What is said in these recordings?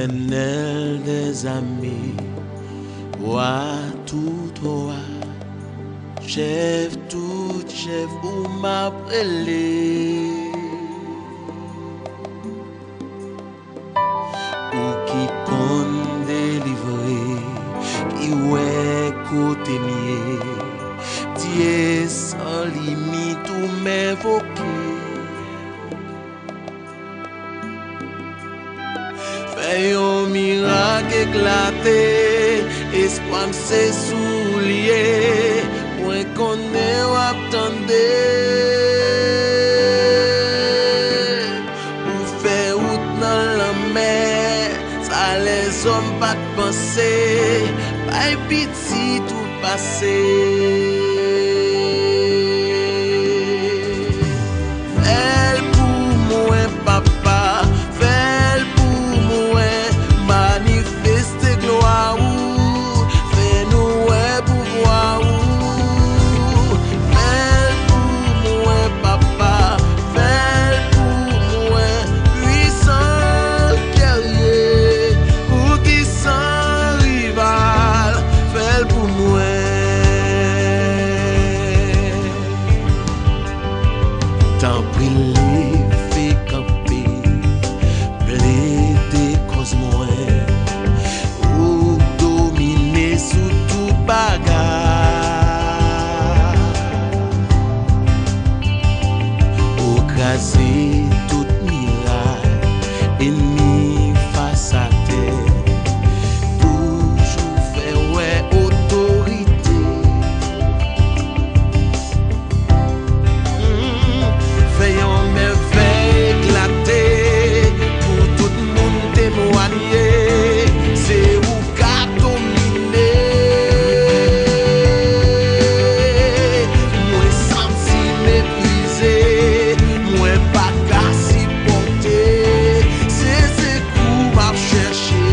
l'éternel des amis, roi tout roi, chef tout chef, ou m'appelez. Ou qui compte délivrer, qui ouais côté mieux, Dieu sans limite ou m'invoquer. Fais un miracle éclaté, espoir c'est soulier, moi connais ou attendez. Ou fait route dans la mer, ça les hommes pas penser, pas pitié tout passé. Fais pour moi papa, fais pour moi, manifeste gloire ou, fais-nous un pouvoir ou. Fais pour moi papa, fais pour moi, puissant guerrier, ou qui sans rival, fais pour moi. Tant brûlé, fait camper, blé cause moi, ou dominer sous tout bagarre, ou craser toute miraille, ennemi face à terre, toujours fait ouais autorité. Faisons merveille éclater pour tout le monde témoigner. C'est où qu'a dominé. Moi senti méprisé, moi pas qu'à s'y porter. C'est coup m'a cherché.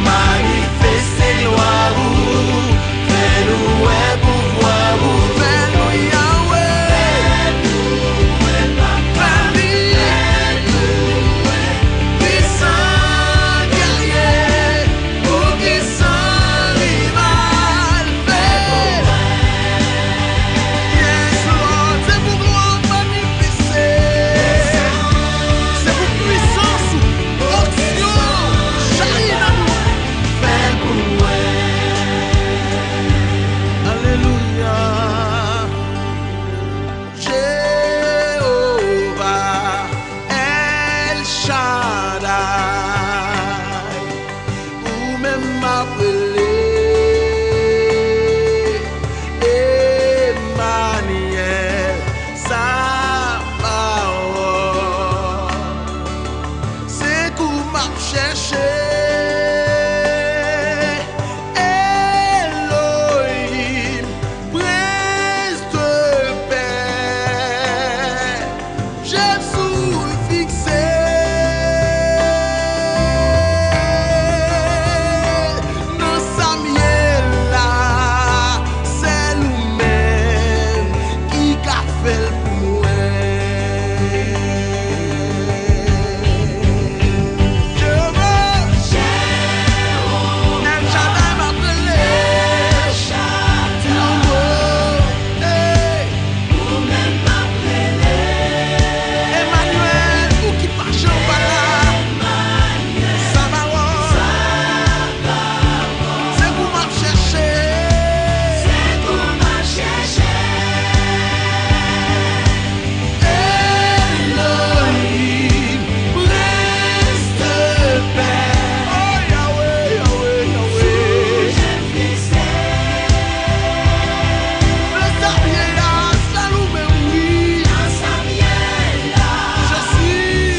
Manifestez gloire ou, fais-nous un pouvoir ou, fais-nous Yahweh. Puissant guerrier, ou qui sans rival, yes Lord, c'est pour gloire manifester, c'est pour puissance, onction, jaillit dans nous. Fais pour moi. Alléluia. Jéhovah El Shaddai, ou même m'appeler Emmanuel, sa parole. C'est qu'on m'a cherché. Elohim, prince de paix, j'aime sous fixé. Dans Samuel là, c'est nous-mêmes qui qu'a fait pour moi. El Shaddai m'appelait. Emmanuel, ou qui marche en bas, sa parole, c'est pour m'a chercher. Elohim, prince de paix. Oh Yahweh, Yahweh, Yahweh. Le Samuel là, ça nous met oui. Je suis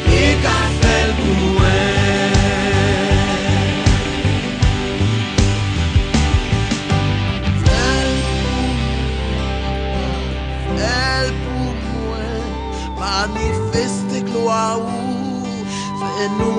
qui qu'a fait pour moi. Fais pour moi, manifeste gloire ou, fais-nous